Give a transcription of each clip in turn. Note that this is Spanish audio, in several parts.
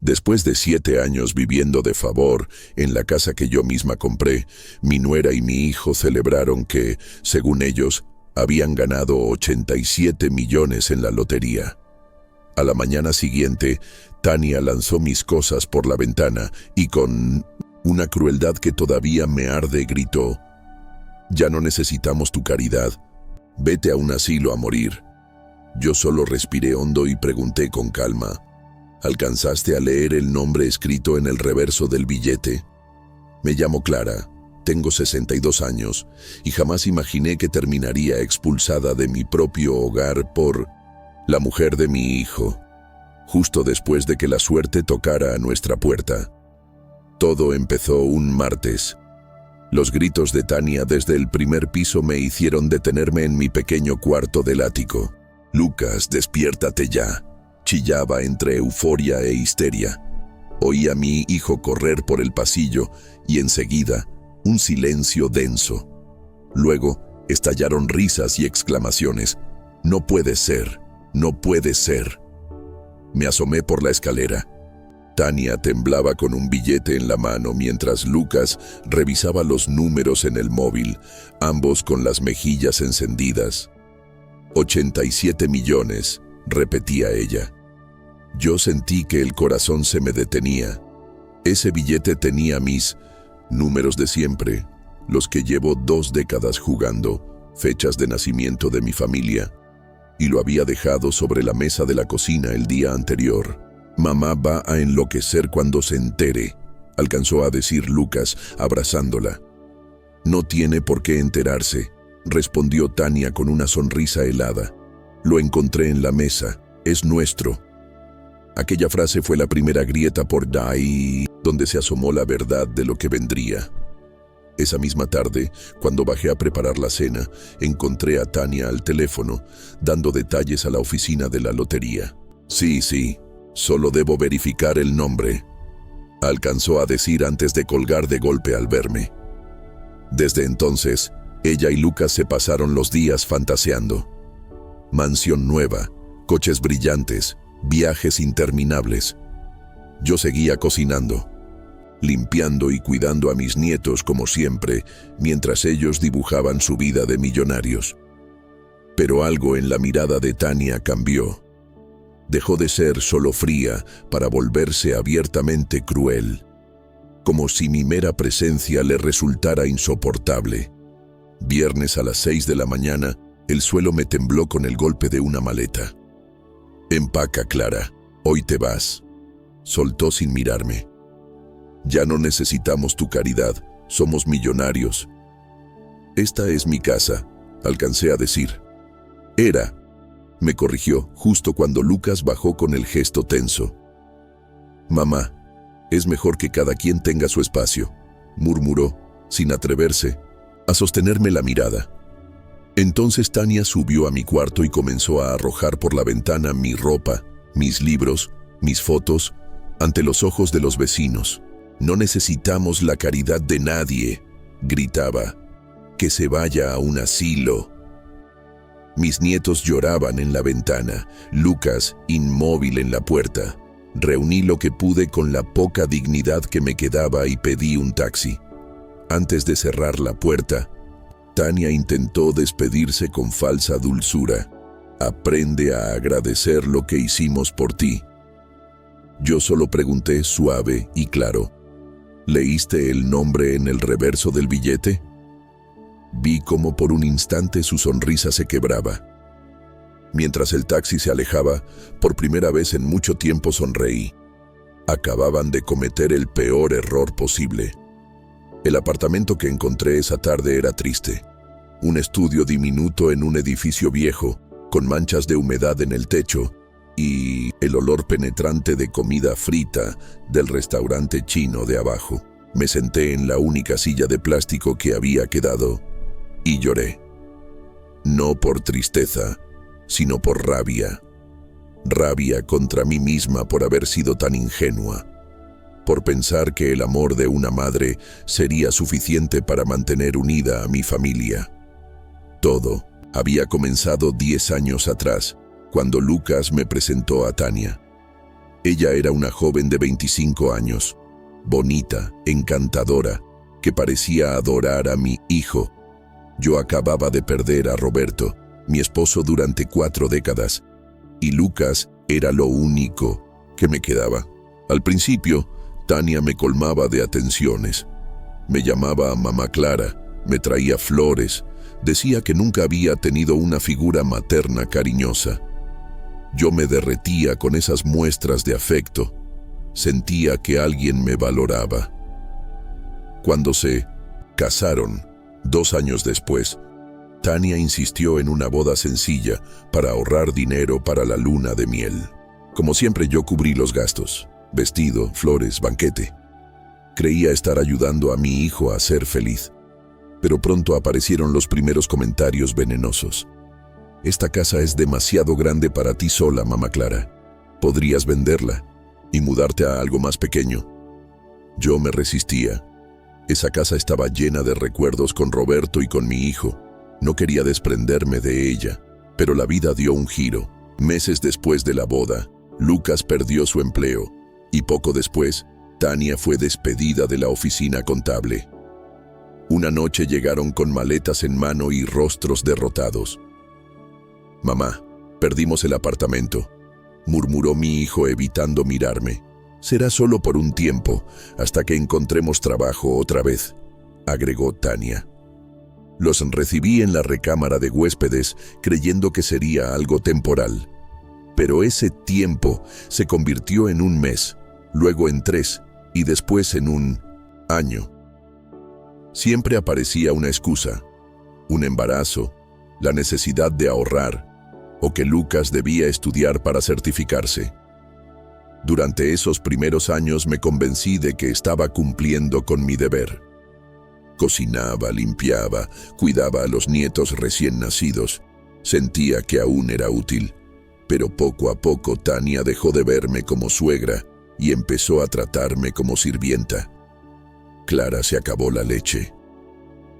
Después de 7 años viviendo de favor en la casa que yo misma compré, mi nuera y mi hijo celebraron que, según ellos, habían ganado 87 millones en la lotería. A la mañana siguiente, Tania lanzó mis cosas por la ventana y con una crueldad que todavía me arde gritó: «Ya no necesitamos tu caridad. Vete a un asilo a morir». Yo solo respiré hondo y pregunté con calma: «¿Alcanzaste a leer el nombre escrito en el reverso del billete?» «Me llamo Clara, tengo 62 años y jamás imaginé que terminaría expulsada de mi propio hogar por la mujer de mi hijo, justo después de que la suerte tocara a nuestra puerta». Todo empezó un martes. Los gritos de Tania desde el primer piso me hicieron detenerme en mi pequeño cuarto del ático. «Lucas, despiértate ya», chillaba entre euforia e histeria. Oí a mi hijo correr por el pasillo y enseguida un silencio denso. Luego estallaron risas y exclamaciones. «No puede ser, no puede ser». Me asomé por la escalera. Tania temblaba con un billete en la mano mientras Lucas revisaba los números en el móvil, ambos con las mejillas encendidas. 87 millones, repetía ella. Yo sentí que el corazón se me detenía. Ese billete tenía mis números de siempre, los que llevo 2 décadas jugando, fechas de nacimiento de mi familia, y lo había dejado sobre la mesa de la cocina el día anterior. «Mamá va a enloquecer cuando se entere», alcanzó a decir Lucas, abrazándola. «No tiene por qué enterarse», respondió Tania con una sonrisa helada. «Lo encontré en la mesa, es nuestro». Aquella frase fue la primera grieta por ahí donde se asomó la verdad de lo que vendría. Esa misma tarde, cuando bajé a preparar la cena, encontré a Tania al teléfono, dando detalles a la oficina de la lotería. Sí, solo debo verificar el nombre», alcanzó a decir antes de colgar de golpe al verme. Desde entonces, ella y Lucas se pasaron los días fantaseando. Mansión nueva, coches brillantes, viajes interminables. Yo seguía cocinando, limpiando y cuidando a mis nietos como siempre, mientras ellos dibujaban su vida de millonarios. Pero algo en la mirada de Tania cambió. Dejó de ser solo fría para volverse abiertamente cruel, como si mi mera presencia le resultara insoportable. Viernes a las 6 de la mañana, el suelo me tembló con el golpe de una maleta. «Empaca, Clara, hoy te vas», soltó sin mirarme. «Ya no necesitamos tu caridad, somos millonarios». «Esta es mi casa», alcancé a decir. «Era», me corrigió justo cuando Lucas bajó con el gesto tenso. «Mamá, es mejor que cada quien tenga su espacio», murmuró, sin atreverse a sostenerme la mirada. Entonces Tania subió a mi cuarto y comenzó a arrojar por la ventana mi ropa, mis libros, mis fotos, ante los ojos de los vecinos. «No necesitamos la caridad de nadie», gritaba. «Que se vaya a un asilo». Mis nietos lloraban en la ventana, Lucas inmóvil en la puerta. Reuní lo que pude con la poca dignidad que me quedaba y pedí un taxi. Antes de cerrar la puerta, Tania intentó despedirse con falsa dulzura. «Aprende a agradecer lo que hicimos por ti». Yo solo pregunté suave y claro: «¿Leíste el nombre en el reverso del billete?» Vi cómo por un instante su sonrisa se quebraba. Mientras el taxi se alejaba, por primera vez en mucho tiempo sonreí. Acababan de cometer el peor error posible. El apartamento que encontré esa tarde era triste. Un estudio diminuto en un edificio viejo, con manchas de humedad en el techo, y el olor penetrante de comida frita del restaurante chino de abajo. Me senté en la única silla de plástico que había quedado y lloré. No por tristeza, sino por rabia. Rabia contra mí misma por haber sido tan ingenua, por pensar que el amor de una madre sería suficiente para mantener unida a mi familia. Todo había comenzado 10 años atrás, cuando Lucas me presentó a Tania. Ella era una joven de 25 años, bonita, encantadora, que parecía adorar a mi hijo. Yo acababa de perder a Roberto, mi esposo, durante 4 décadas, y Lucas era lo único que me quedaba. Al principio, Tania me colmaba de atenciones. Me llamaba Mamá Clara, me traía flores, decía que nunca había tenido una figura materna cariñosa. Yo me derretía con esas muestras de afecto. Sentía que alguien me valoraba. Cuando se casaron, 2 años después, Tania insistió en una boda sencilla para ahorrar dinero para la luna de miel. Como siempre, yo cubrí los gastos: vestido, flores, banquete. Creía estar ayudando a mi hijo a ser feliz, pero pronto aparecieron los primeros comentarios venenosos. «Esta casa es demasiado grande para ti sola, Mamá Clara. Podrías venderla y mudarte a algo más pequeño». Yo me resistía. Esa casa estaba llena de recuerdos con Roberto y con mi hijo. No quería desprenderme de ella, pero la vida dio un giro. Meses después de la boda, Lucas perdió su empleo y poco después, Tania fue despedida de la oficina contable. Una noche llegaron con maletas en mano y rostros derrotados. «Mamá, perdimos el apartamento», murmuró mi hijo evitando mirarme. «Será solo por un tiempo, hasta que encontremos trabajo otra vez», agregó Tania. Los recibí en la recámara de huéspedes creyendo que sería algo temporal. Pero ese tiempo se convirtió en un mes, luego en 3 y después en un año. Siempre aparecía una excusa: un embarazo, la necesidad de ahorrar, o que Lucas debía estudiar para certificarse. Durante esos primeros años me convencí de que estaba cumpliendo con mi deber. Cocinaba, limpiaba, cuidaba a los nietos recién nacidos. Sentía que aún era útil. Pero poco a poco Tania dejó de verme como suegra y empezó a tratarme como sirvienta. «Clara, se acabó la leche.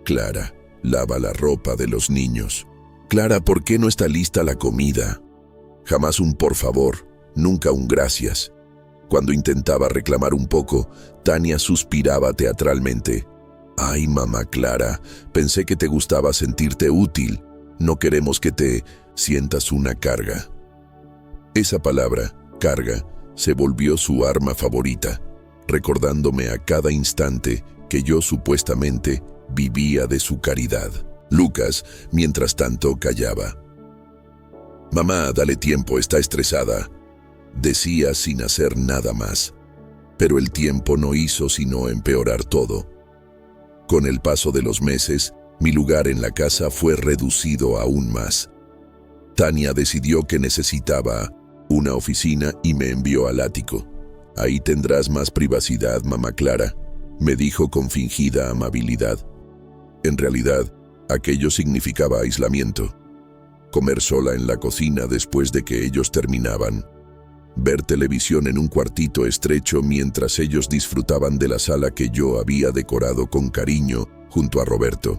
Clara, lava la ropa de los niños. Clara, ¿por qué no está lista la comida?». Jamás un por favor, nunca un gracias. Cuando intentaba reclamar un poco, Tania suspiraba teatralmente. «Ay, Mamá Clara, pensé que te gustaba sentirte útil. No queremos que te sientas una carga». Esa palabra, carga, se volvió su arma favorita, recordándome a cada instante que yo supuestamente vivía de su caridad. Lucas, mientras tanto, callaba. «Mamá, dale tiempo, está estresada», decía sin hacer nada más. Pero el tiempo no hizo sino empeorar todo. Con el paso de los meses, mi lugar en la casa fue reducido aún más. Tania decidió que necesitaba una oficina y me envió al ático. «Ahí tendrás más privacidad, Mamá Clara», me dijo con fingida amabilidad. En realidad, aquello significaba aislamiento. Comer sola en la cocina después de que ellos terminaban. Ver televisión en un cuartito estrecho mientras ellos disfrutaban de la sala que yo había decorado con cariño junto a Roberto.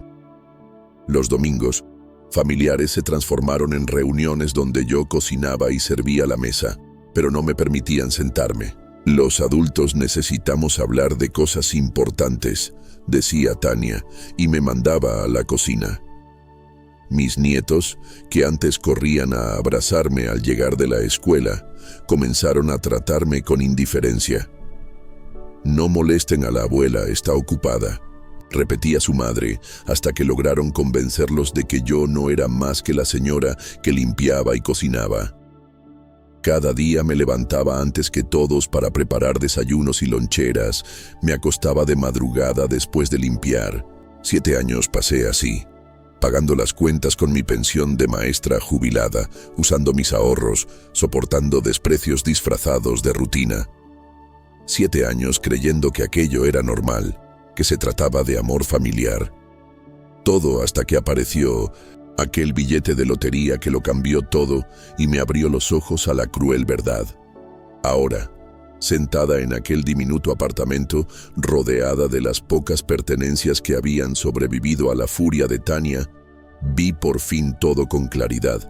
Los domingos, familiares se transformaron en reuniones donde yo cocinaba y servía la mesa, pero no me permitían sentarme. «Los adultos necesitamos hablar de cosas importantes», decía Tania, y me mandaba a la cocina. Mis nietos, que antes corrían a abrazarme al llegar de la escuela, comenzaron a tratarme con indiferencia. «No molesten a la abuela, está ocupada», repetía su madre, hasta que lograron convencerlos de que yo no era más que la señora que limpiaba y cocinaba. Cada día me levantaba antes que todos para preparar desayunos y loncheras, me acostaba de madrugada después de limpiar. 7 años pasé así, pagando las cuentas con mi pensión de maestra jubilada, usando mis ahorros, soportando desprecios disfrazados de rutina. 7 años creyendo que aquello era normal, que se trataba de amor familiar. Todo hasta que apareció aquel billete de lotería que lo cambió todo y me abrió los ojos a la cruel verdad. Ahora, sentada en aquel diminuto apartamento, rodeada de las pocas pertenencias que habían sobrevivido a la furia de Tania, vi por fin todo con claridad.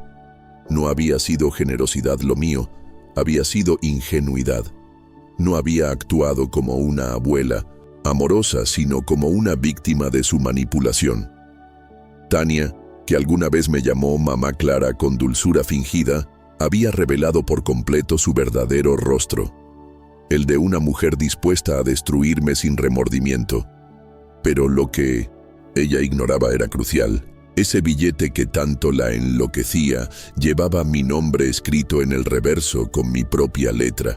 No había sido generosidad lo mío, había sido ingenuidad. No había actuado como una abuela amorosa, sino como una víctima de su manipulación. Tania, que alguna vez me llamó mamá Clara con dulzura fingida, había revelado por completo su verdadero rostro, el de una mujer dispuesta a destruirme sin remordimiento. Pero lo que ella ignoraba era crucial. Ese billete que tanto la enloquecía llevaba mi nombre escrito en el reverso con mi propia letra,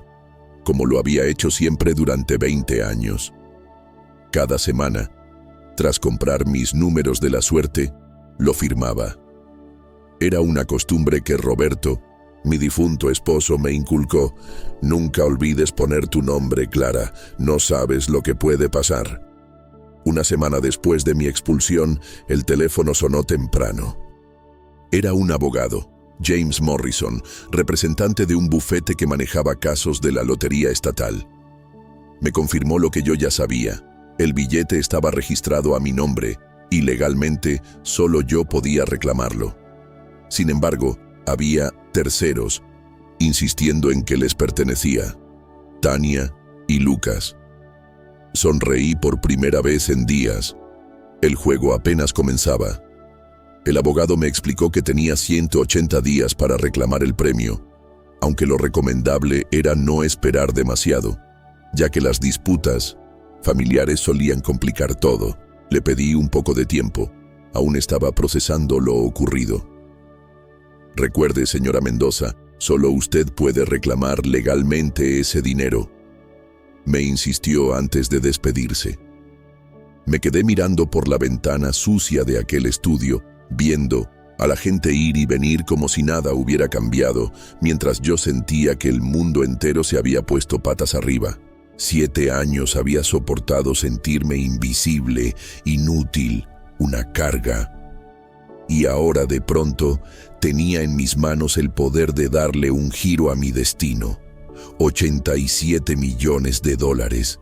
como lo había hecho siempre durante 20 años. Cada semana, tras comprar mis números de la suerte, lo firmaba. Era una costumbre que Roberto, mi difunto esposo, me inculcó. Nunca olvides poner tu nombre, Clara, no sabes lo que puede pasar. Una semana después de mi expulsión, el teléfono sonó temprano. Era un abogado, James Morrison, representante de un bufete que manejaba casos de la lotería estatal. Me confirmó lo que yo ya sabía. El billete estaba registrado a mi nombre y legalmente solo yo podía reclamarlo. Sin embargo, había terceros insistiendo en que les pertenecía: Tania y Lucas. Sonreí por primera vez en días. El juego apenas comenzaba. El abogado me explicó que tenía 180 días para reclamar el premio, aunque lo recomendable era no esperar demasiado, ya que las disputas familiares solían complicar todo. Le pedí un poco de tiempo. Aún estaba procesando lo ocurrido. Recuerde, señora Mendoza, solo usted puede reclamar legalmente ese dinero, me insistió antes de despedirse. Me quedé mirando por la ventana sucia de aquel estudio, viendo a la gente ir y venir como si nada hubiera cambiado, mientras yo sentía que el mundo entero se había puesto patas arriba. 7 años había soportado sentirme invisible, inútil, una carga. Y ahora de pronto tenía en mis manos el poder de darle un giro a mi destino. 87 millones de dólares.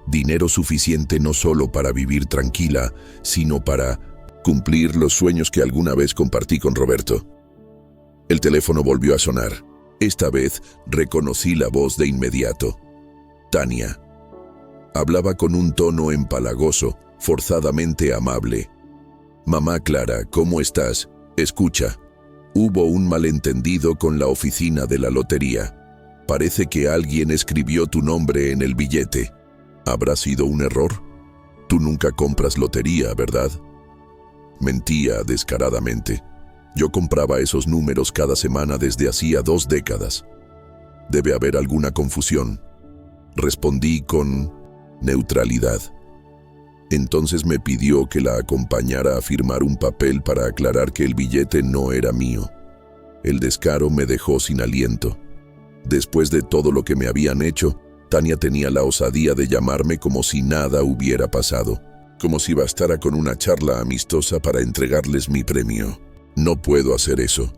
Dinero suficiente no solo para vivir tranquila, sino para cumplir los sueños que alguna vez compartí con Roberto. El teléfono volvió a sonar. Esta vez reconocí la voz de inmediato. Tania. Hablaba con un tono empalagoso, forzadamente amable. Mamá Clara, ¿cómo estás? Escucha. Hubo un malentendido con la oficina de la lotería. Parece que alguien escribió tu nombre en el billete. ¿Habrá sido un error? Tú nunca compras lotería, ¿verdad? Mentía descaradamente. Yo compraba esos números cada semana desde hacía 2 décadas. Debe haber alguna confusión. Respondí con neutralidad. Entonces me pidió que la acompañara a firmar un papel para aclarar que el billete no era mío. El descaro me dejó sin aliento. Después de todo lo que me habían hecho, Tania tenía la osadía de llamarme como si nada hubiera pasado, como si bastara con una charla amistosa para entregarles mi premio. No puedo hacer eso,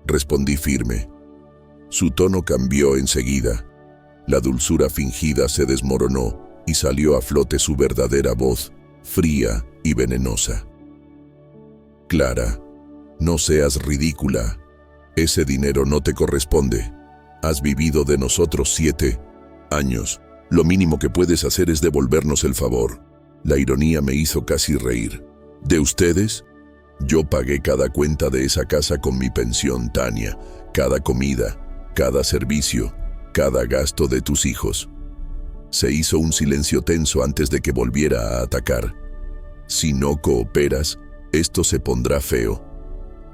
respondí firme. Su tono cambió enseguida. La dulzura fingida se desmoronó y salió a flote su verdadera voz, fría y venenosa. Clara, no seas ridícula. Ese dinero no te corresponde. Has vivido de nosotros 7 años. Lo mínimo que puedes hacer es devolvernos el favor. La ironía me hizo casi reír. ¿De ustedes? Yo pagué cada cuenta de esa casa con mi pensión, Tania. Cada comida, cada servicio, cada gasto de tus hijos. Se hizo un silencio tenso antes de que volviera a atacar. Si no cooperas, esto se pondrá feo.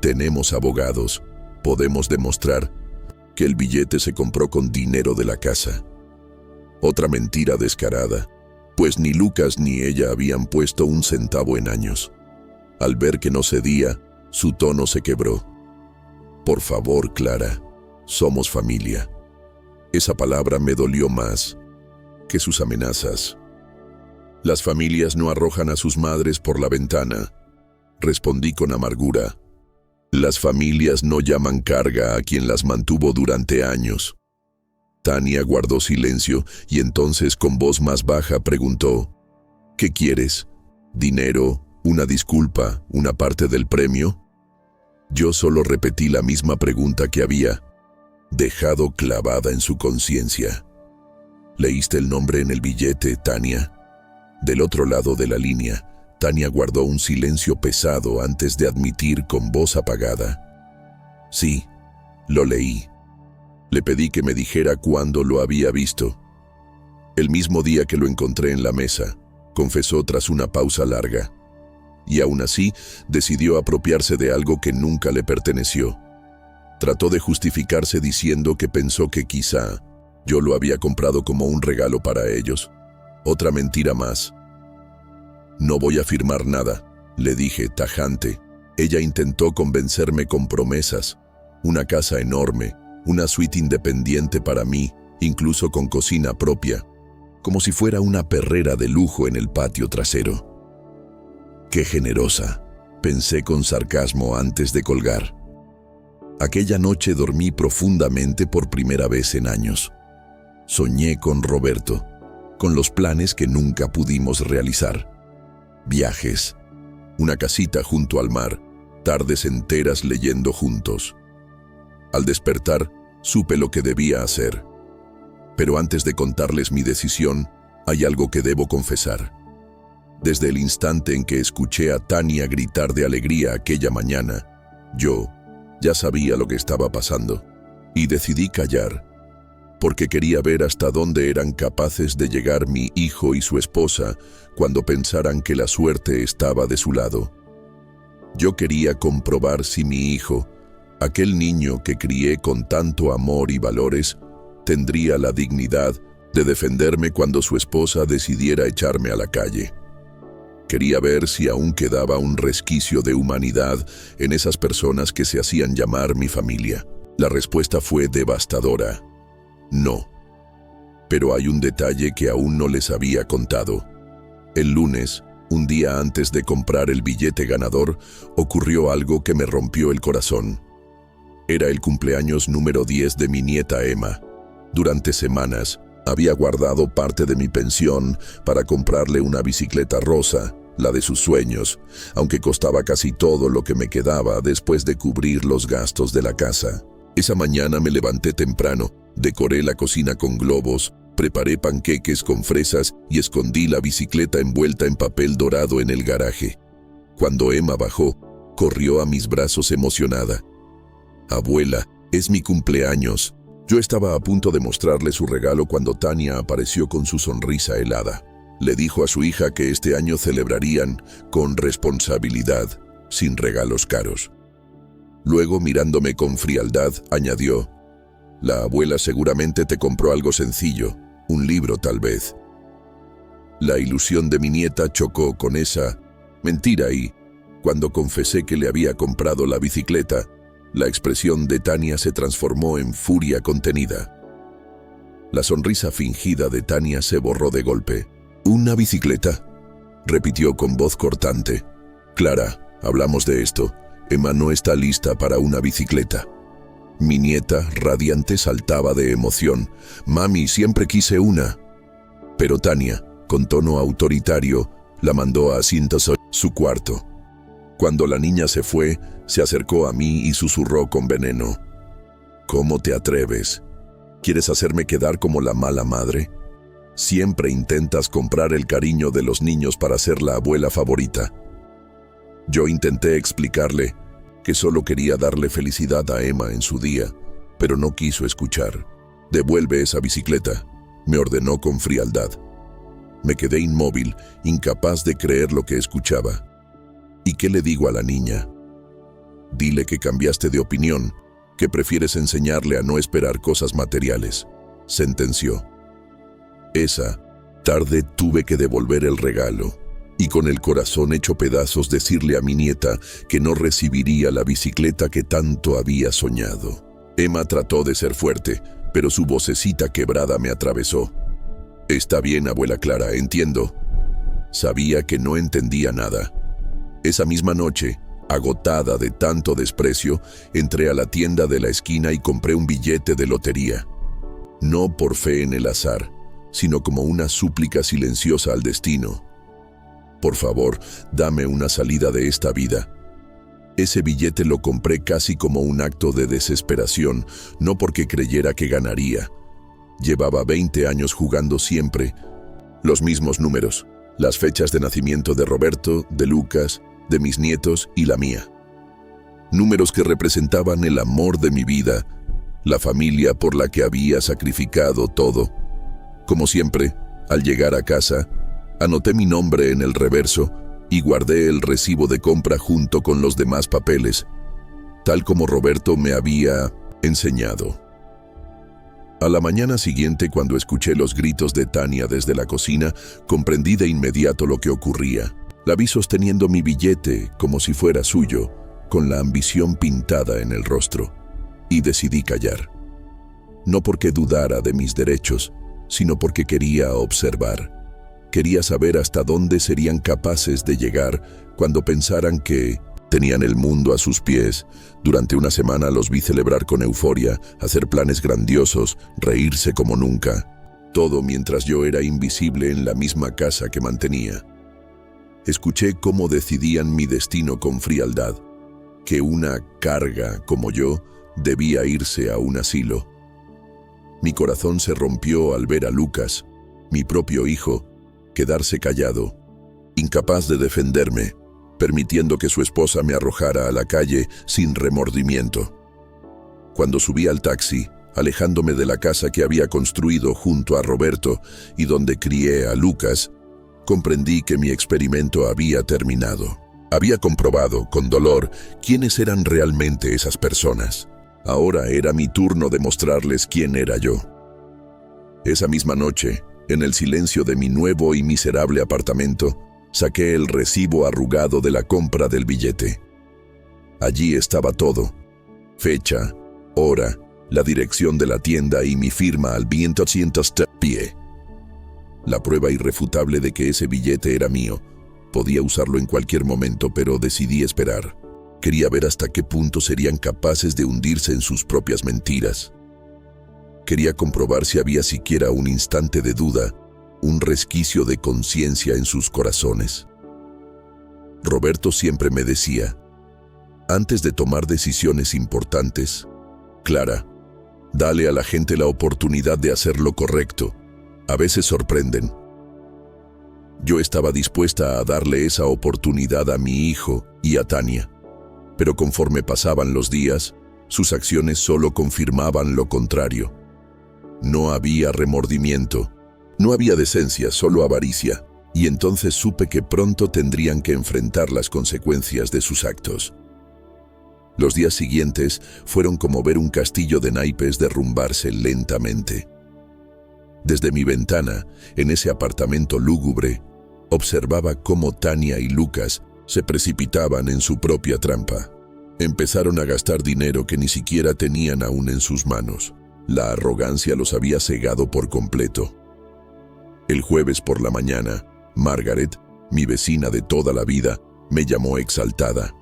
Tenemos abogados. Podemos demostrar que el billete se compró con dinero de la casa. Otra mentira descarada, pues ni Lucas ni ella habían puesto un centavo en años. Al ver que no cedía, su tono se quebró. Por favor, Clara, somos familia. Esa palabra me dolió más que sus amenazas. Las familias no arrojan a sus madres por la ventana, respondí con amargura. Las familias no llaman carga a quien las mantuvo durante años. Tania guardó silencio y entonces con voz más baja preguntó, ¿qué quieres? ¿Dinero? ¿Una disculpa? ¿Una parte del premio? Yo solo repetí la misma pregunta que había dejado clavada en su conciencia. ¿Leíste el nombre en el billete, Tania? Del otro lado de la línea, Tania guardó un silencio pesado antes de admitir con voz apagada. Sí, lo leí. Le pedí que me dijera cuándo lo había visto. El mismo día que lo encontré en la mesa, confesó tras una pausa larga. Y aún así, decidió apropiarse de algo que nunca le perteneció. Trató de justificarse diciendo que pensó que quizá yo lo había comprado como un regalo para ellos. Otra mentira más. No voy a firmar nada, le dije tajante. Ella intentó convencerme con promesas. Una casa enorme, una suite independiente para mí, incluso con cocina propia, como si fuera una perrera de lujo en el patio trasero. Qué generosa, pensé con sarcasmo antes de colgar. Aquella noche dormí profundamente por primera vez en años. Soñé con Roberto, con los planes que nunca pudimos realizar. Viajes, una casita junto al mar, tardes enteras leyendo juntos. Al despertar, supe lo que debía hacer. Pero antes de contarles mi decisión, hay algo que debo confesar. Desde el instante en que escuché a Tania gritar de alegría aquella mañana, yo ya sabía lo que estaba pasando y decidí callar, porque quería ver hasta dónde eran capaces de llegar mi hijo y su esposa cuando pensaran que la suerte estaba de su lado. Yo quería comprobar si mi hijo, aquel niño que crié con tanto amor y valores, tendría la dignidad de defenderme cuando su esposa decidiera echarme a la calle. Quería ver si aún quedaba un resquicio de humanidad en esas personas que se hacían llamar mi familia. La respuesta fue devastadora. No. Pero hay un detalle que aún no les había contado. El lunes, un día antes de comprar el billete ganador, ocurrió algo que me rompió el corazón. Era el cumpleaños número 10 de mi nieta Emma. Durante semanas, había guardado parte de mi pensión para comprarle una bicicleta rosa, la de sus sueños, aunque costaba casi todo lo que me quedaba después de cubrir los gastos de la casa. Esa mañana me levanté temprano, decoré la cocina con globos, preparé panqueques con fresas y escondí la bicicleta envuelta en papel dorado en el garaje. Cuando Emma bajó, corrió a mis brazos emocionada. «Abuela, es mi cumpleaños». Yo estaba a punto de mostrarle su regalo cuando Tania apareció con su sonrisa helada. Le dijo a su hija que este año celebrarían con responsabilidad, sin regalos caros. Luego, mirándome con frialdad, añadió: «La abuela seguramente te compró algo sencillo, un libro tal vez». La ilusión de mi nieta chocó con esa mentira y, cuando confesé que le había comprado la bicicleta, la expresión de Tania se transformó en furia contenida. La sonrisa fingida de Tania se borró de golpe. «¿Una bicicleta?», repitió con voz cortante. «Clara, hablamos de esto. Emma no está lista para una bicicleta». Mi nieta, radiante, saltaba de emoción. «Mami, siempre quise una». Pero Tania, con tono autoritario, la mandó a su cuarto. Cuando la niña se fue, se acercó a mí y susurró con veneno: «¿Cómo te atreves? ¿Quieres hacerme quedar como la mala madre? Siempre intentas comprar el cariño de los niños para ser la abuela favorita». Yo intenté explicarle que solo quería darle felicidad a Emma en su día, pero no quiso escuchar. «Devuelve esa bicicleta», me ordenó con frialdad. Me quedé inmóvil, incapaz de creer lo que escuchaba. ¿Y qué le digo a la niña? Dile que cambiaste de opinión, que prefieres enseñarle a no esperar cosas materiales, sentenció. Esa tarde tuve que devolver el regalo y con el corazón hecho pedazos decirle a mi nieta que no recibiría la bicicleta que tanto había soñado. Emma trató de ser fuerte, pero su vocecita quebrada me atravesó. «Está bien, abuela Clara, entiendo». Sabía que no entendía nada. Esa misma noche, agotada de tanto desprecio, entré a la tienda de la esquina y compré un billete de lotería. No por fe en el azar, sino como una súplica silenciosa al destino. «Por favor, dame una salida de esta vida». Ese billete lo compré casi como un acto de desesperación, no porque creyera que ganaría, Llevaba 20 años jugando siempre los mismos números, las fechas de nacimiento de Roberto, de Lucas, de mis nietos y la mía. Números que representaban el amor de mi vida, la familia por la que había sacrificado todo. Como siempre, al llegar a casa, anoté mi nombre en el reverso y guardé el recibo de compra junto con los demás papeles, tal como Roberto me había enseñado. A la mañana siguiente, cuando escuché los gritos de Tania desde la cocina, comprendí de inmediato lo que ocurría. La vi sosteniendo mi billete como si fuera suyo, con la ambición pintada en el rostro, y decidí callar. No porque dudara de mis derechos, sino porque quería observar. Quería saber hasta dónde serían capaces de llegar cuando pensaran que tenían el mundo a sus pies. Durante una semana los vi celebrar con euforia, hacer planes grandiosos, reírse como nunca. Todo mientras yo era invisible en la misma casa que mantenía. Escuché cómo decidían mi destino con frialdad, que una carga como yo debía irse a un asilo. Mi corazón se rompió al ver a Lucas, mi propio hijo, quedarse callado, incapaz de defenderme, permitiendo que su esposa me arrojara a la calle sin remordimiento. Cuando subí al taxi, alejándome de la casa que había construido junto a Roberto y donde crié a Lucas, comprendí que mi experimento había terminado. Había comprobado, con dolor, quiénes eran realmente esas personas. Ahora era mi turno de mostrarles quién era yo. Esa misma noche, en el silencio de mi nuevo y miserable apartamento, saqué el recibo arrugado de la compra del billete. Allí estaba todo: fecha, hora, la dirección de la tienda y mi firma al viento pie. La prueba irrefutable de que ese billete era mío. Podía usarlo en cualquier momento, pero decidí esperar. Quería ver hasta qué punto serían capaces de hundirse en sus propias mentiras. Quería comprobar si había siquiera un instante de duda, un resquicio de conciencia en sus corazones. Roberto siempre me decía, antes de tomar decisiones importantes, Clara, dale a la gente la oportunidad de hacer lo correcto. A veces sorprenden. Yo estaba dispuesta a darle esa oportunidad a mi hijo y a Tania, pero conforme pasaban los días, sus acciones solo confirmaban lo contrario. No había remordimiento, no había decencia, solo avaricia, y entonces supe que pronto tendrían que enfrentar las consecuencias de sus actos. Los días siguientes fueron como ver un castillo de naipes derrumbarse lentamente. Desde mi ventana, en ese apartamento lúgubre, observaba cómo Tania y Lucas se precipitaban en su propia trampa. Empezaron a gastar dinero que ni siquiera tenían aún en sus manos. La arrogancia los había cegado por completo. El jueves por la mañana, Margaret, mi vecina de toda la vida, me llamó exaltada.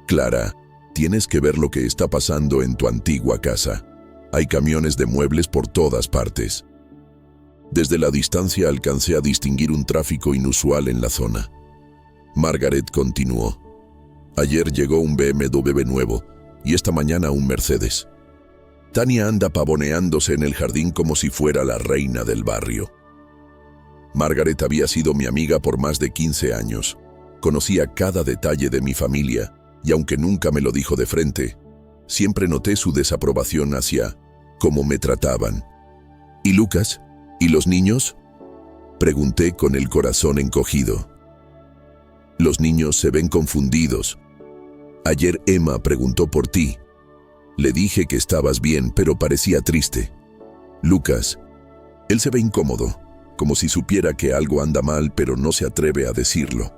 Clara, tienes que ver lo que está pasando en tu antigua casa. Hay camiones de muebles por todas partes. Desde la distancia alcancé a distinguir un tráfico inusual en la zona. Margaret continuó. Ayer llegó un BMW nuevo y esta mañana un Mercedes. Tania anda pavoneándose en el jardín como si fuera la reina del barrio. Margaret había sido mi amiga por más de 15 años. Conocía cada detalle de mi familia y aunque nunca me lo dijo de frente, siempre noté su desaprobación hacia cómo me trataban. ¿Y Lucas? ¿Y los niños?, pregunté con el corazón encogido. Los niños se ven confundidos. Ayer Emma preguntó por ti. Le dije que estabas bien, pero parecía triste. Lucas, él se ve incómodo, como si supiera que algo anda mal, pero no se atreve a decirlo,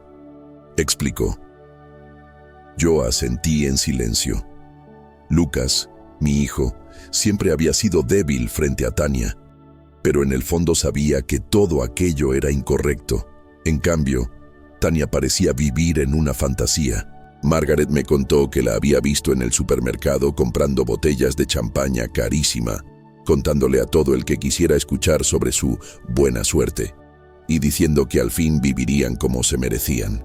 explicó. Yo asentí en silencio. Lucas, mi hijo, siempre había sido débil frente a Tania, pero en el fondo sabía que todo aquello era incorrecto. En cambio, Tania parecía vivir en una fantasía. Margaret me contó que la había visto en el supermercado comprando botellas de champaña carísima, contándole a todo el que quisiera escuchar sobre su buena suerte y diciendo que al fin vivirían como se merecían.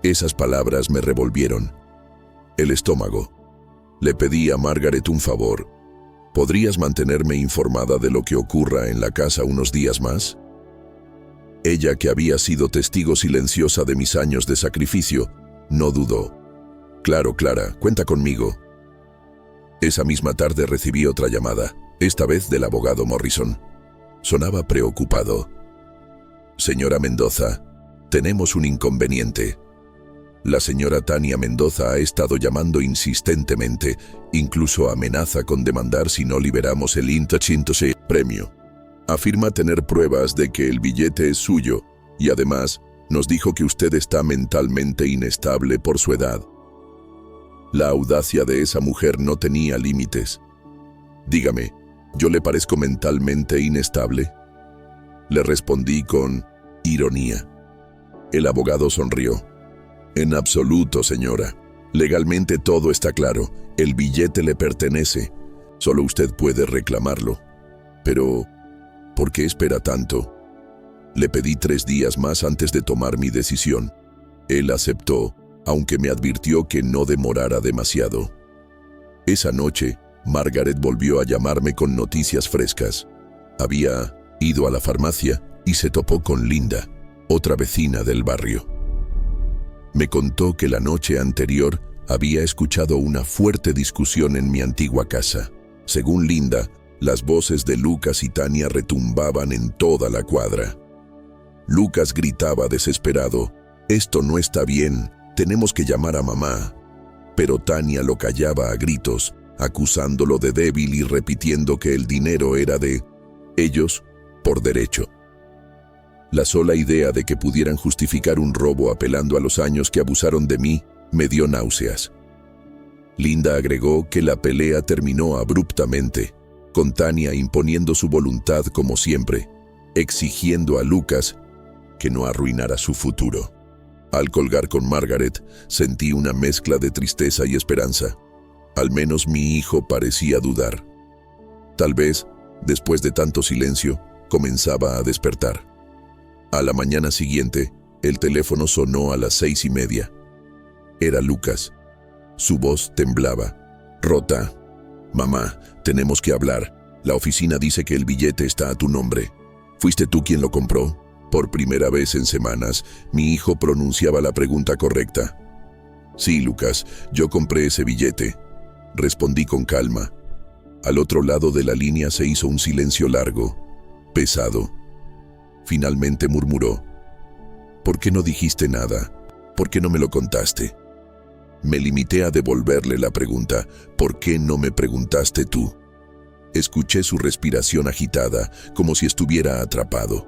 Esas palabras me revolvieron el estómago. Le pedí a Margaret un favor, ¿Podrías mantenerme informada de lo que ocurra en la casa unos días más? Ella, que había sido testigo silenciosa de mis años de sacrificio, no dudó. Claro, Clara, cuenta conmigo. Esa misma tarde recibí otra llamada, esta vez del abogado Morrison. Sonaba preocupado. Señora Mendoza, tenemos un inconveniente. La señora Tania Mendoza ha estado llamando insistentemente, incluso amenaza con demandar si no liberamos el intachintose premio. Afirma tener pruebas de que el billete es suyo y además nos dijo que usted está mentalmente inestable por su edad. La audacia de esa mujer no tenía límites. Dígame, ¿yo le parezco mentalmente inestable? Le respondí con ironía. El abogado sonrió. En absoluto, señora. Legalmente todo está claro. El billete le pertenece. Solo usted puede reclamarlo. Pero, ¿por qué espera tanto? Le pedí 3 días más antes de tomar mi decisión. Él aceptó, aunque me advirtió que no demorara demasiado. Esa noche, Margaret volvió a llamarme con noticias frescas. Había ido a la farmacia y se topó con Linda, otra vecina del barrio. Me contó que la noche anterior había escuchado una fuerte discusión en mi antigua casa. Según Linda, las voces de Lucas y Tania retumbaban en toda la cuadra. Lucas gritaba desesperado, «Esto no está bien, tenemos que llamar a mamá». Pero Tania lo callaba a gritos, acusándolo de débil y repitiendo que el dinero era de ellos por derecho. La sola idea de que pudieran justificar un robo apelando a los años que abusaron de mí me dio náuseas. Linda agregó que la pelea terminó abruptamente, con Tania imponiendo su voluntad como siempre, exigiendo a Lucas que no arruinara su futuro. Al colgar con Margaret, sentí una mezcla de tristeza y esperanza. Al menos mi hijo parecía dudar. Tal vez, después de tanto silencio, comenzaba a despertar. A la mañana siguiente, el teléfono sonó a las 6:30. Era Lucas. Su voz temblaba. «Rota. Mamá, tenemos que hablar. La oficina dice que el billete está a tu nombre. ¿Fuiste tú quien lo compró?» Por primera vez en semanas, mi hijo pronunciaba la pregunta correcta. «Sí, Lucas, yo compré ese billete», respondí con calma. Al otro lado de la línea se hizo un silencio largo, pesado. Finalmente murmuró, «¿Por qué no dijiste nada? ¿Por qué no me lo contaste?» Me limité a devolverle la pregunta, «¿Por qué no me preguntaste tú?» Escuché su respiración agitada, como si estuviera atrapado.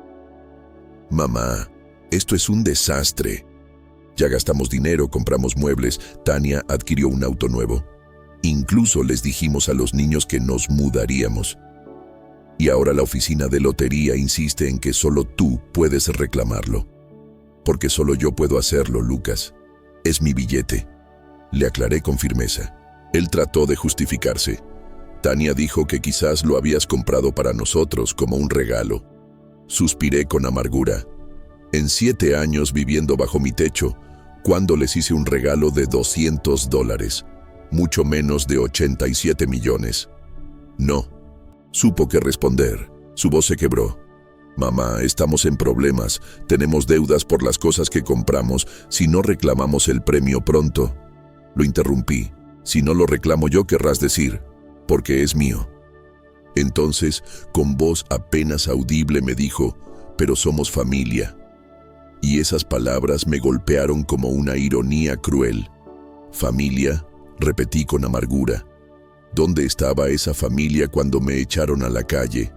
«Mamá, esto es un desastre. Ya gastamos dinero, compramos muebles, Tania adquirió un auto nuevo. Incluso les dijimos a los niños que nos mudaríamos. Y ahora la oficina de lotería insiste en que solo tú puedes reclamarlo. Porque solo yo puedo hacerlo, Lucas. Es mi billete», le aclaré con firmeza. Él trató de justificarse. «Tania dijo que quizás lo habías comprado para nosotros como un regalo». Suspiré con amargura. En 7 años viviendo bajo mi techo, ¿cuándo les hice un regalo de $200? Mucho menos de 87 millones. «No», supo qué responder. Su voz se quebró. «Mamá, estamos en problemas. Tenemos deudas por las cosas que compramos. Si no reclamamos el premio pronto». Lo interrumpí. «Si no lo reclamo yo, querrás decir, porque es mío». Entonces, con voz apenas audible me dijo, «Pero somos familia». Y esas palabras me golpearon como una ironía cruel. «¿Familia?», repetí con amargura. ¿Dónde estaba esa familia cuando me echaron a la calle?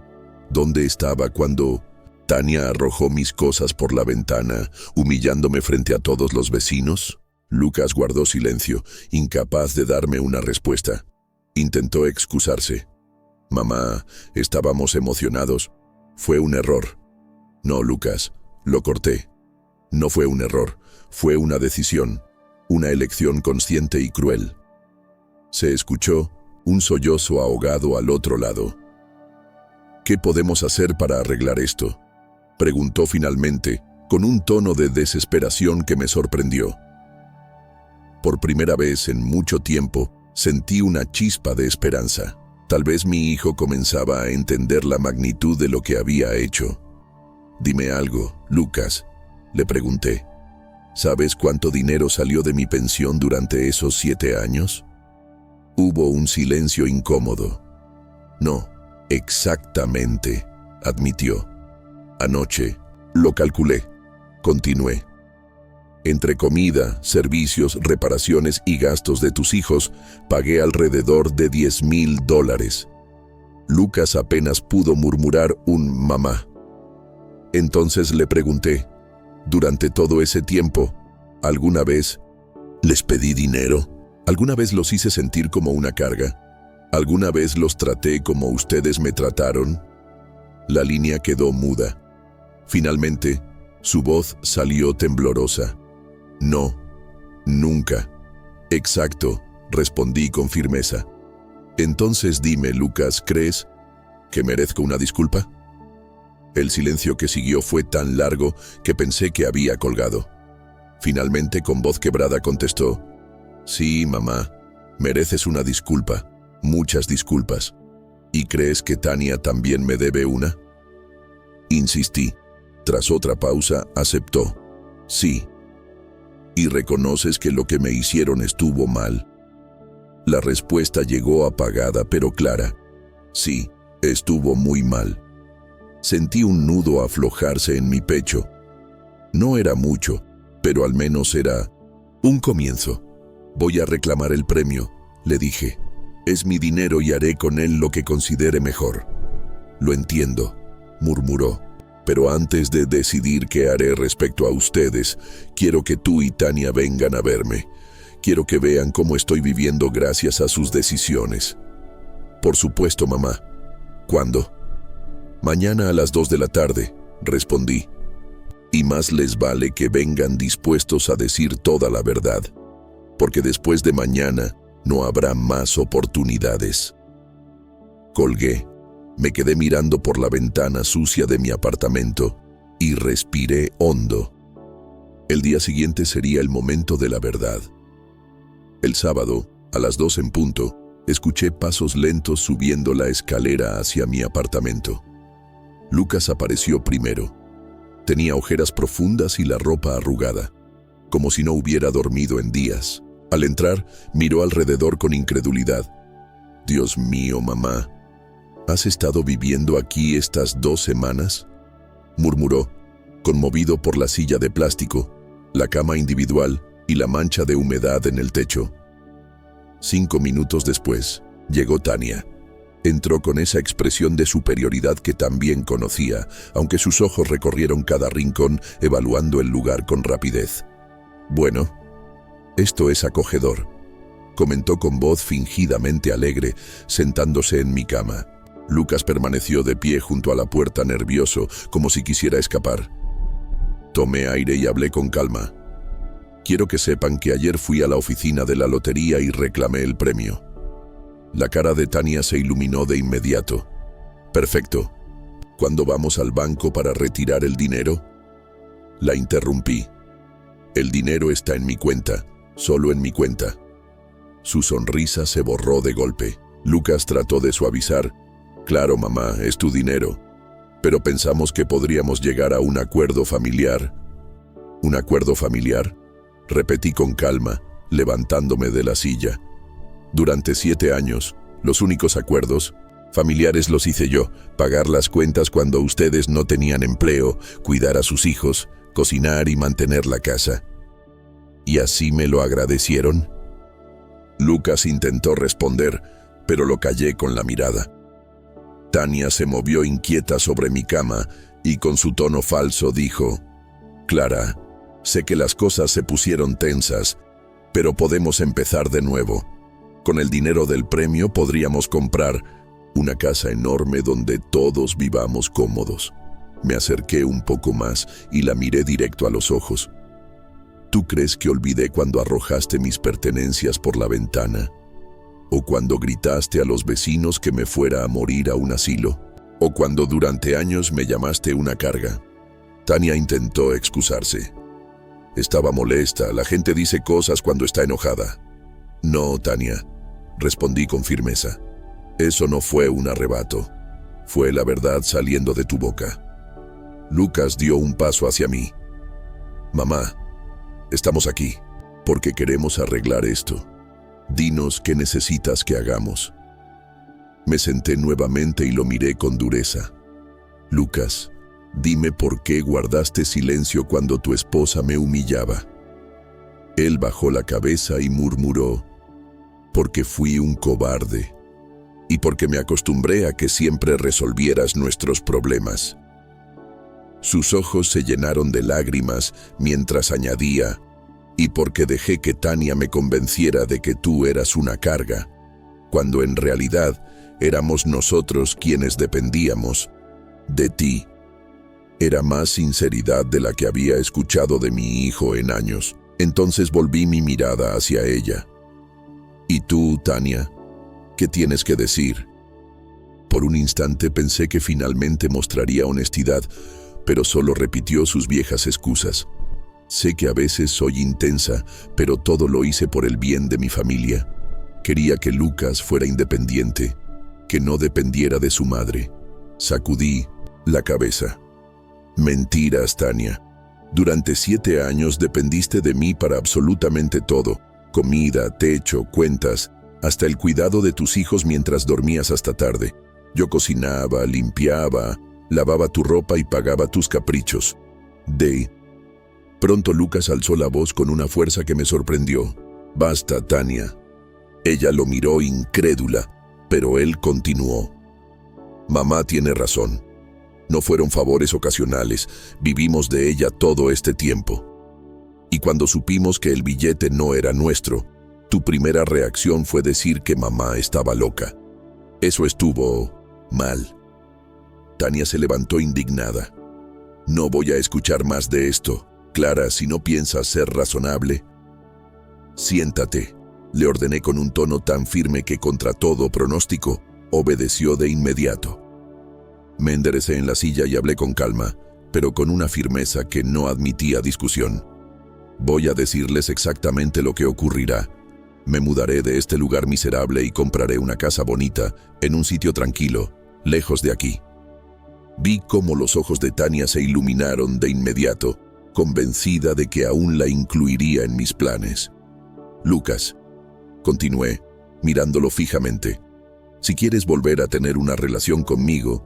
¿Dónde estaba cuando Tania arrojó mis cosas por la ventana, humillándome frente a todos los vecinos? Lucas guardó silencio, incapaz de darme una respuesta. Intentó excusarse. «Mamá, estábamos emocionados. Fue un error». «No, Lucas», lo corté. «No fue un error, fue una decisión, una elección consciente y cruel». Se escuchó un sollozo ahogado al otro lado. «¿Qué podemos hacer para arreglar esto?», preguntó finalmente, con un tono de desesperación que me sorprendió. Por primera vez en mucho tiempo, sentí una chispa de esperanza. Tal vez mi hijo comenzaba a entender la magnitud de lo que había hecho. «Dime algo, Lucas», le pregunté. «¿Sabes cuánto dinero salió de mi pensión durante esos 7 años?» Hubo un silencio incómodo. «No, exactamente», admitió. «Anoche lo calculé», continué. «Entre comida, servicios, reparaciones y gastos de tus hijos, pagué alrededor de $10,000. Lucas apenas pudo murmurar un «mamá». Entonces le pregunté, «Durante todo ese tiempo, ¿alguna vez les pedí dinero? ¿Alguna vez los hice sentir como una carga? ¿Alguna vez los traté como ustedes me trataron?» La línea quedó muda. Finalmente, su voz salió temblorosa. «No, nunca». «Exacto», respondí con firmeza. «Entonces dime, Lucas, ¿crees que merezco una disculpa?» El silencio que siguió fue tan largo que pensé que había colgado. Finalmente, con voz quebrada, contestó, «Sí, mamá, mereces una disculpa, muchas disculpas. ¿Y crees que Tania también me debe una?» Insistí. Tras otra pausa, aceptó. «Sí». «¿Y reconoces que lo que me hicieron estuvo mal?» La respuesta llegó apagada pero clara. «Sí, estuvo muy mal». Sentí un nudo aflojarse en mi pecho. No era mucho, pero al menos era un comienzo. «Voy a reclamar el premio», le dije. «Es mi dinero y haré con él lo que considere mejor». «Lo entiendo», murmuró. «Pero antes de decidir qué haré respecto a ustedes, quiero que tú y Tania vengan a verme. Quiero que vean cómo estoy viviendo gracias a sus decisiones». «Por supuesto, mamá». «¿Cuándo?» «Mañana a las 2 de la tarde», respondí. «Y más les vale que vengan dispuestos a decir toda la verdad, porque después de mañana no habrá más oportunidades». Colgué. Me quedé mirando por la ventana sucia de mi apartamento y respiré hondo. El día siguiente sería el momento de la verdad. El sábado, a las 2 en punto, escuché pasos lentos subiendo la escalera hacia mi apartamento. Lucas apareció primero. Tenía ojeras profundas y la ropa arrugada, como si no hubiera dormido en días. Al entrar, miró alrededor con incredulidad. «Dios mío, mamá, ¿has estado viviendo aquí estas 2 semanas?» murmuró, conmovido por la silla de plástico, la cama individual y la mancha de humedad en el techo. 5 minutos después, llegó Tania. Entró con esa expresión de superioridad que también conocía, aunque sus ojos recorrieron cada rincón, evaluando el lugar con rapidez. «Bueno, esto es acogedor», comentó con voz fingidamente alegre, sentándose en mi cama. Lucas permaneció de pie junto a la puerta, nervioso, como si quisiera escapar. Tomé aire y hablé con calma. «Quiero que sepan que ayer fui a la oficina de la lotería y reclamé el premio». La cara de Tania se iluminó de inmediato. «Perfecto. ¿Cuándo vamos al banco para retirar el dinero?» La interrumpí. «El dinero está en mi cuenta, solo en mi cuenta». Su sonrisa se borró de golpe. Lucas trató de suavizar. «Claro, mamá, es tu dinero. Pero pensamos que podríamos llegar a un acuerdo familiar». «¿Un acuerdo familiar?», repetí con calma, levantándome de la silla. Durante 7 años, los únicos acuerdos familiares los hice yo: pagar las cuentas cuando ustedes no tenían empleo, cuidar a sus hijos, cocinar y mantener la casa. ¿Y así me lo agradecieron?». Lucas intentó responder, pero lo callé con la mirada. Tania se movió inquieta sobre mi cama y con su tono falso dijo, «Clara, sé que las cosas se pusieron tensas, pero podemos empezar de nuevo. Con el dinero del premio podríamos comprar una casa enorme donde todos vivamos cómodos». Me acerqué un poco más y la miré directo a los ojos. «¿Tú crees que olvidé cuando arrojaste mis pertenencias por la ventana? ¿O cuando gritaste a los vecinos que me fuera a morir a un asilo? ¿O cuando durante años me llamaste una carga?». Tania intentó excusarse. «Estaba molesta, la gente dice cosas cuando está enojada». «No, Tania», respondí con firmeza. Eso no fue un arrebato. Fue la verdad saliendo de tu boca. Lucas dio un paso hacia mí. Mamá, estamos aquí porque queremos arreglar esto. Dinos qué necesitas que hagamos. Me senté nuevamente y lo miré con dureza. Lucas, dime por qué guardaste silencio cuando tu esposa me humillaba. Él bajó la cabeza y murmuró, porque fui un cobarde y porque me acostumbré a que siempre resolvieras nuestros problemas. Sus ojos se llenaron de lágrimas mientras añadía, y porque dejé que Tania me convenciera de que tú eras una carga, cuando en realidad éramos nosotros quienes dependíamos de ti. Era más sinceridad de la que había escuchado de mi hijo en años. Entonces volví mi mirada hacia ella. ¿Y tú, Tania? ¿Qué tienes que decir? Por un instante pensé que finalmente mostraría honestidad, pero solo repitió sus viejas excusas. Sé que a veces soy intensa, pero todo lo hice por el bien de mi familia. Quería que Lucas fuera independiente, que no dependiera de su madre. Sacudí la cabeza. Mentiras, Tania. Durante 7 años dependiste de mí para absolutamente todo. Comida, techo, cuentas, hasta el cuidado de tus hijos mientras dormías hasta tarde. Yo cocinaba, limpiaba, lavaba tu ropa y pagaba tus caprichos. Pronto Lucas alzó la voz con una fuerza que me sorprendió. Basta, Tania. Ella lo miró incrédula, pero él continuó. Mamá tiene razón. No fueron favores ocasionales, vivimos de ella todo este tiempo. Y cuando supimos que el billete no era nuestro, tu primera reacción fue decir que mamá estaba loca. Eso estuvo mal. Tania se levantó indignada. No voy a escuchar más de esto. Clara, si no piensas ser razonable. Siéntate, le ordené con un tono tan firme que contra todo pronóstico, obedeció de inmediato. Me enderecé en la silla y hablé con calma, pero con una firmeza que no admitía discusión. Voy a decirles exactamente lo que ocurrirá. Me mudaré de este lugar miserable y compraré una casa bonita, en un sitio tranquilo, lejos de aquí. Vi cómo los ojos de Tania se iluminaron de inmediato, convencida de que aún la incluiría en mis planes. Lucas, continué, mirándolo fijamente, si quieres volver a tener una relación conmigo,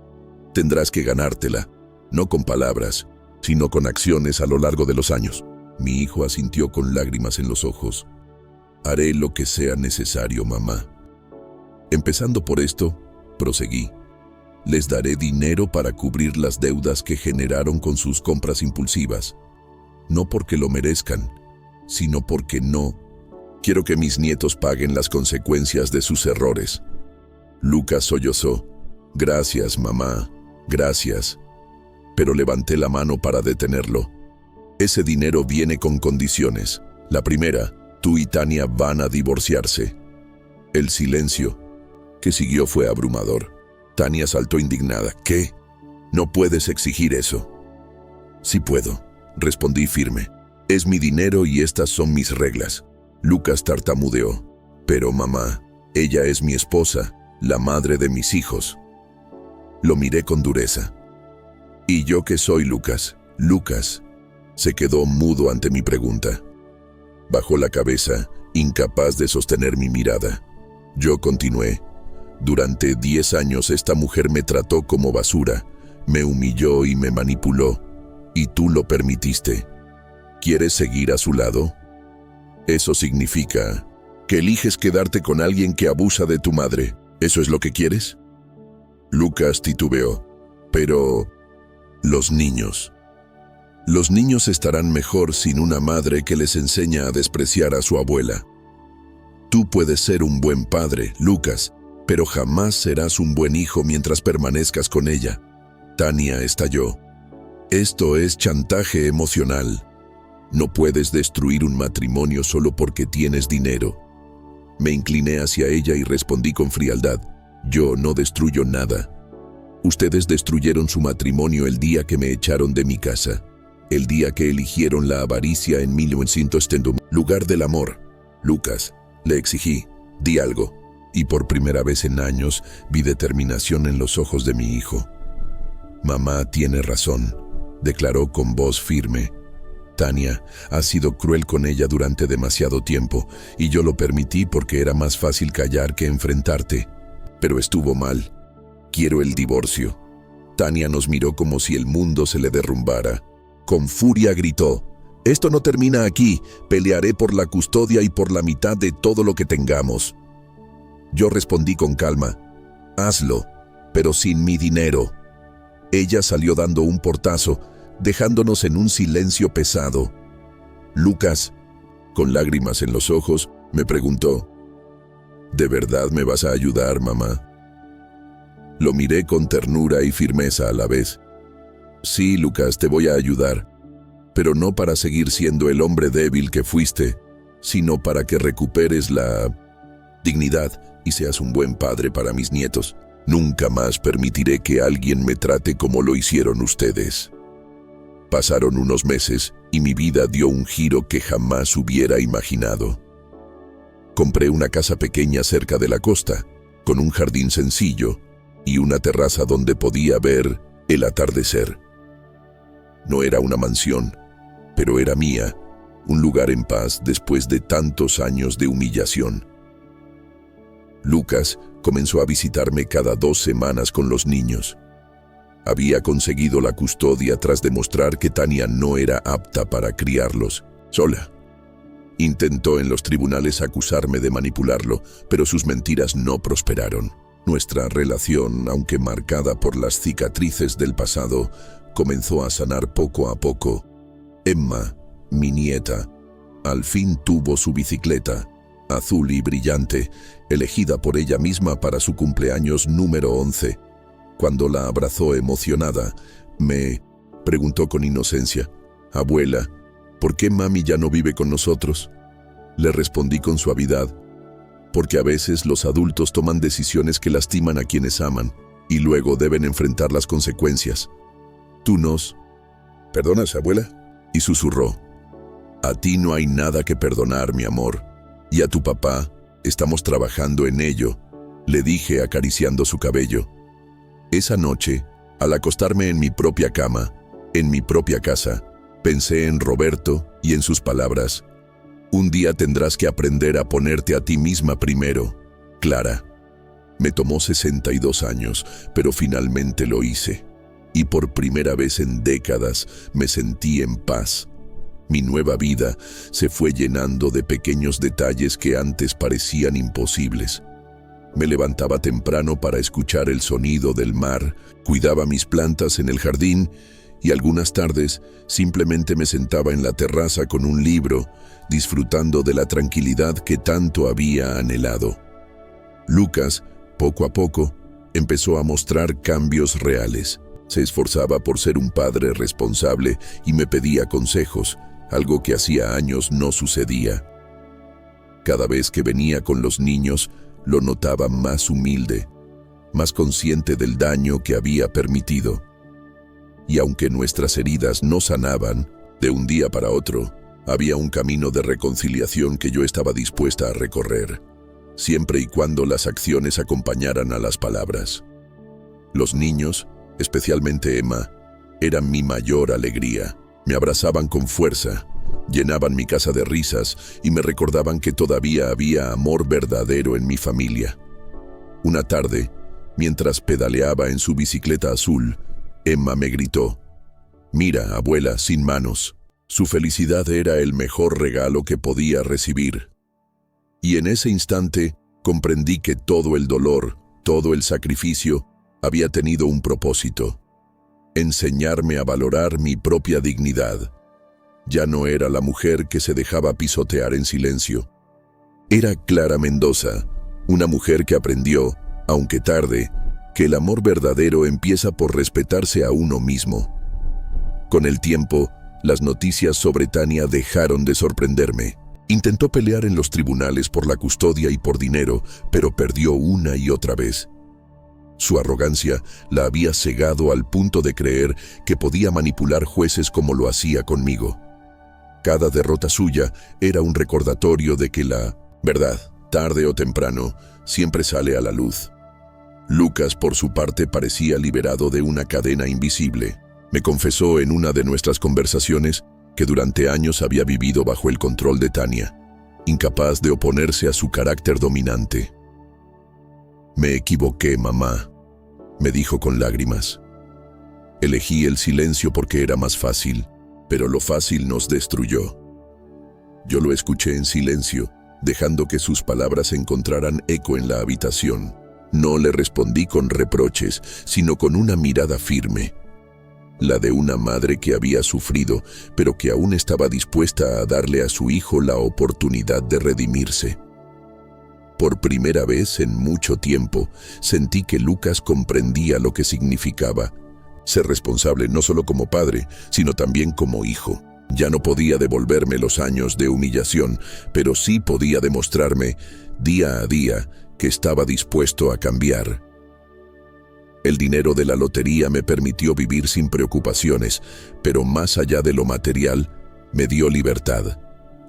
tendrás que ganártela, no con palabras, sino con acciones a lo largo de los años. Mi hijo asintió con lágrimas en los ojos. Haré lo que sea necesario, mamá. Empezando por esto, proseguí. Les daré dinero para cubrir las deudas que generaron con sus compras impulsivas. No porque lo merezcan, sino porque no. Quiero que mis nietos paguen las consecuencias de sus errores. Lucas sollozó. Gracias, mamá. Gracias. Pero levanté la mano para detenerlo. Ese dinero viene con condiciones. La primera, tú y Tania van a divorciarse. El silencio que siguió fue abrumador. Tania saltó indignada. ¿Qué? No puedes exigir eso. Sí puedo, respondí firme. Es mi dinero y estas son mis reglas. Lucas tartamudeó. Pero mamá, ella es mi esposa, la madre de mis hijos. Lo miré con dureza. ¿Y yo qué soy, Lucas? Lucas se quedó mudo ante mi pregunta. Bajó la cabeza, incapaz de sostener mi mirada. Yo continué. Durante 10 años esta mujer me trató como basura, me humilló y me manipuló, y tú lo permitiste. ¿Quieres seguir a su lado? Eso significa que eliges quedarte con alguien que abusa de tu madre. ¿Eso es lo que quieres? Lucas titubeó. Pero los niños estarán mejor sin una madre que les enseña a despreciar a su abuela. Tú puedes ser un buen padre, Lucas, pero jamás serás un buen hijo mientras permanezcas con ella. Tania estalló. Esto es chantaje emocional. No puedes destruir un matrimonio solo porque tienes dinero. Me incliné hacia ella y respondí con frialdad. Yo no destruyo nada. Ustedes destruyeron su matrimonio el día que me echaron de mi casa. El día que eligieron la avaricia en 1900 lugar del amor. Lucas, le exigí, di algo. y por primera vez en años vi determinación en los ojos de mi hijo. «Mamá tiene razón», declaró con voz firme. «Tania, has sido cruel con ella durante demasiado tiempo, y yo lo permití porque era más fácil callar que enfrentarte. Pero estuvo mal. Quiero el divorcio». Tania nos miró como si el mundo se le derrumbara. Con furia gritó: «Esto no termina aquí. Pelearé por la custodia y por la mitad de todo lo que tengamos». Yo respondí con calma: «Hazlo, pero sin mi dinero». Ella salió dando un portazo, dejándonos en un silencio pesado. Lucas, con lágrimas en los ojos, me preguntó: «¿De verdad me vas a ayudar, mamá?». Lo miré con ternura y firmeza a la vez. «Sí, Lucas, te voy a ayudar, pero no para seguir siendo el hombre débil que fuiste, sino para que recuperes la dignidad y seas un buen padre para mis nietos. Nunca más permitiré que alguien me trate como lo hicieron ustedes». Pasaron unos meses y mi vida dio un giro que jamás hubiera imaginado. Compré una casa pequeña cerca de la costa, con un jardín sencillo y una terraza donde podía ver el atardecer. No era una mansión, pero era mía, un lugar en paz después de tantos años de humillación. Lucas comenzó a visitarme cada 2 semanas con los niños. Había conseguido la custodia tras demostrar que Tania no era apta para criarlos sola. Intentó en los tribunales acusarme de manipularlo, pero sus mentiras no prosperaron. Nuestra relación, aunque marcada por las cicatrices del pasado, comenzó a sanar poco a poco. Emma, mi nieta, al fin tuvo su bicicleta, azul y brillante, elegida por ella misma para su cumpleaños número 11. Cuando la abrazó emocionada, me preguntó con inocencia: «Abuela, ¿por qué mami ya no vive con nosotros?». Le respondí con suavidad: «Porque a veces los adultos toman decisiones que lastiman a quienes aman y luego deben enfrentar las consecuencias. Tú nos perdonas, abuela». Y susurró: «A ti no hay nada que perdonar, mi amor, y a tu papá estamos trabajando en ello», le dije acariciando su cabello. Esa noche, al acostarme en mi propia cama, en mi propia casa, pensé en Roberto y en sus palabras: «Un día tendrás que aprender a ponerte a ti misma primero, Clara». Me tomó 62 años, pero finalmente lo hice. Y por primera vez en décadas me sentí en paz. Mi nueva vida se fue llenando de pequeños detalles que antes parecían imposibles. Me levantaba temprano para escuchar el sonido del mar, cuidaba mis plantas en el jardín y algunas tardes simplemente me sentaba en la terraza con un libro, disfrutando de la tranquilidad que tanto había anhelado. Lucas, poco a poco, empezó a mostrar cambios reales. Se esforzaba por ser un padre responsable y me pedía consejos, algo que hacía años no sucedía. Cada vez que venía con los niños, lo notaba más humilde, más consciente del daño que había permitido. Y aunque nuestras heridas no sanaban, de un día para otro, había un camino de reconciliación que yo estaba dispuesta a recorrer, siempre y cuando las acciones acompañaran a las palabras. Los niños, especialmente Emma, eran mi mayor alegría. Me abrazaban con fuerza, llenaban mi casa de risas y me recordaban que todavía había amor verdadero en mi familia. Una tarde, mientras pedaleaba en su bicicleta azul, Emma me gritó: «Mira, abuela, sin manos». Su felicidad era el mejor regalo que podía recibir. Y en ese instante comprendí que todo el dolor, todo el sacrificio, había tenido un propósito: enseñarme a valorar mi propia dignidad. Ya no era la mujer que se dejaba pisotear en silencio. Era Clara Mendoza, una mujer que aprendió, aunque tarde, que el amor verdadero empieza por respetarse a uno mismo. Con el tiempo, las noticias sobre Tania dejaron de sorprenderme. Intentó pelear en los tribunales por la custodia y por dinero, pero perdió una y otra vez. Su arrogancia la había cegado al punto de creer que podía manipular jueces como lo hacía conmigo. Cada derrota suya era un recordatorio de que la verdad, tarde o temprano, siempre sale a la luz. Lucas, por su parte, parecía liberado de una cadena invisible. Me confesó en una de nuestras conversaciones que durante años había vivido bajo el control de Tania, incapaz de oponerse a su carácter dominante. «Me equivoqué, mamá», me dijo con lágrimas. «Elegí el silencio porque era más fácil, pero lo fácil nos destruyó». Yo lo escuché en silencio, dejando que sus palabras encontraran eco en la habitación. No le respondí con reproches, sino con una mirada firme, la de una madre que había sufrido, pero que aún estaba dispuesta a darle a su hijo la oportunidad de redimirse. Por primera vez en mucho tiempo, sentí que Lucas comprendía lo que significaba ser responsable no solo como padre, sino también como hijo. Ya no podía devolverme los años de humillación, pero sí podía demostrarme, día a día, que estaba dispuesto a cambiar. El dinero de la lotería me permitió vivir sin preocupaciones, pero más allá de lo material, me dio libertad.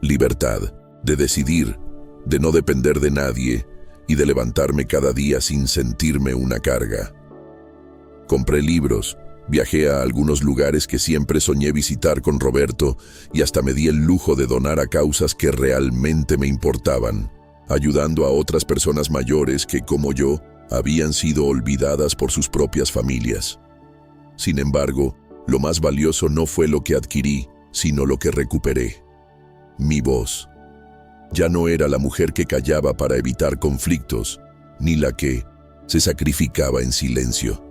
Libertad de decidir, de no depender de nadie y de levantarme cada día sin sentirme una carga. Compré libros, viajé a algunos lugares que siempre soñé visitar con Roberto y hasta me di el lujo de donar a causas que realmente me importaban, ayudando a otras personas mayores que, como yo, habían sido olvidadas por sus propias familias. Sin embargo, lo más valioso no fue lo que adquirí, sino lo que recuperé. Mi voz. Ya no era la mujer que callaba para evitar conflictos, ni la que se sacrificaba en silencio.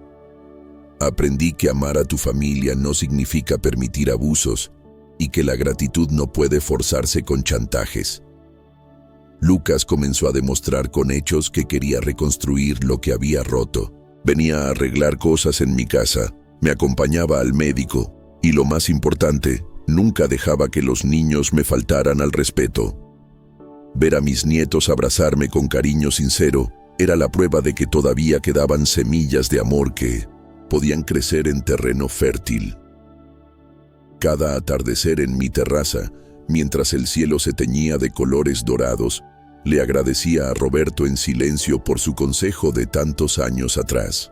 Aprendí que amar a tu familia no significa permitir abusos y que la gratitud no puede forzarse con chantajes. Lucas comenzó a demostrar con hechos que quería reconstruir lo que había roto. Venía a arreglar cosas en mi casa, me acompañaba al médico y, lo más importante, nunca dejaba que los niños me faltaran al respeto. Ver a mis nietos abrazarme con cariño sincero era la prueba de que todavía quedaban semillas de amor que podían crecer en terreno fértil. Cada atardecer en mi terraza, mientras el cielo se teñía de colores dorados, le agradecía a Roberto en silencio por su consejo de tantos años atrás.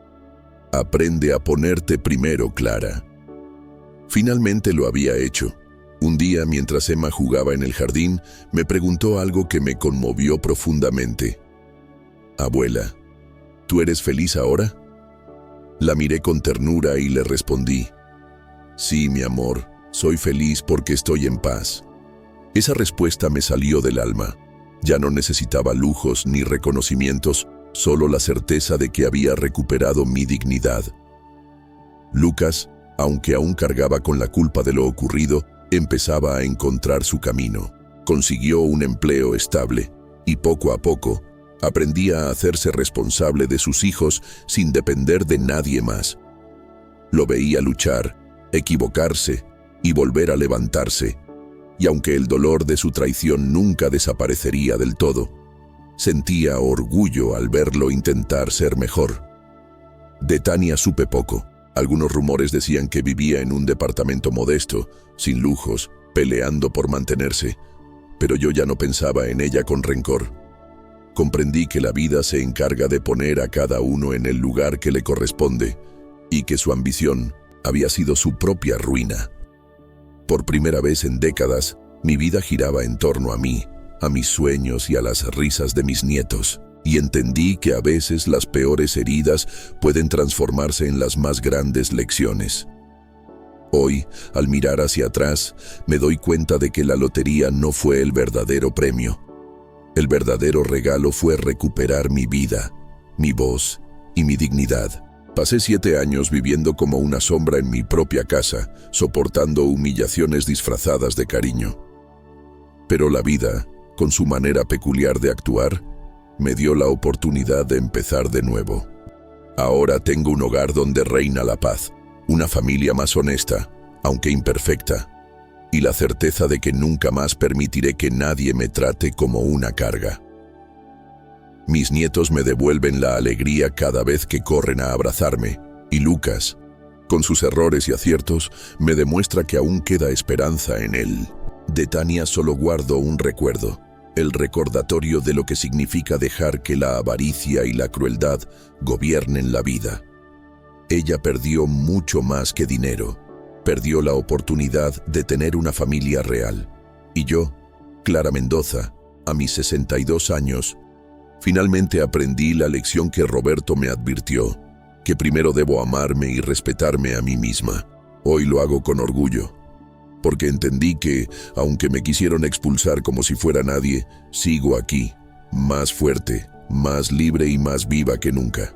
Aprende a ponerte primero, Clara. Finalmente lo había hecho. Un día, mientras Emma jugaba en el jardín, me preguntó algo que me conmovió profundamente. «Abuela, ¿tú eres feliz ahora?» La miré con ternura y le respondí: «Sí, mi amor, soy feliz porque estoy en paz». Esa respuesta me salió del alma. Ya no necesitaba lujos ni reconocimientos, solo la certeza de que había recuperado mi dignidad. Lucas, aunque aún cargaba con la culpa de lo ocurrido, empezaba a encontrar su camino. Consiguió un empleo estable y poco a poco aprendía a hacerse responsable de sus hijos sin depender de nadie más. Lo veía luchar, equivocarse y volver a levantarse. Y aunque el dolor de su traición nunca desaparecería del todo, sentía orgullo al verlo intentar ser mejor. De Tania supe poco. Algunos rumores decían que vivía en un departamento modesto, sin lujos, peleando por mantenerse, pero yo ya no pensaba en ella con rencor. Comprendí que la vida se encarga de poner a cada uno en el lugar que le corresponde, y que su ambición había sido su propia ruina. Por primera vez en décadas, mi vida giraba en torno a mí, a mis sueños y a las risas de mis nietos, y entendí que a veces las peores heridas pueden transformarse en las más grandes lecciones. Hoy, al mirar hacia atrás, me doy cuenta de que la lotería no fue el verdadero premio. El verdadero regalo fue recuperar mi vida, mi voz y mi dignidad. Pasé 7 años viviendo como una sombra en mi propia casa, soportando humillaciones disfrazadas de cariño. Pero la vida, con su manera peculiar de actuar, me dio la oportunidad de empezar de nuevo. Ahora tengo un hogar donde reina la paz, una familia más honesta, aunque imperfecta, y la certeza de que nunca más permitiré que nadie me trate como una carga. Mis nietos me devuelven la alegría cada vez que corren a abrazarme, y Lucas, con sus errores y aciertos, me demuestra que aún queda esperanza en él. De Tania solo guardo un recuerdo, el recordatorio de lo que significa dejar que la avaricia y la crueldad gobiernen la vida. Ella perdió mucho más que dinero. Perdió la oportunidad de tener una familia real. Y yo, Clara Mendoza, a mis 62 años, finalmente aprendí la lección que Roberto me advirtió, que primero debo amarme y respetarme a mí misma. Hoy lo hago con orgullo, porque entendí que, aunque me quisieron expulsar como si fuera nadie, sigo aquí, más fuerte, más libre y más viva que nunca.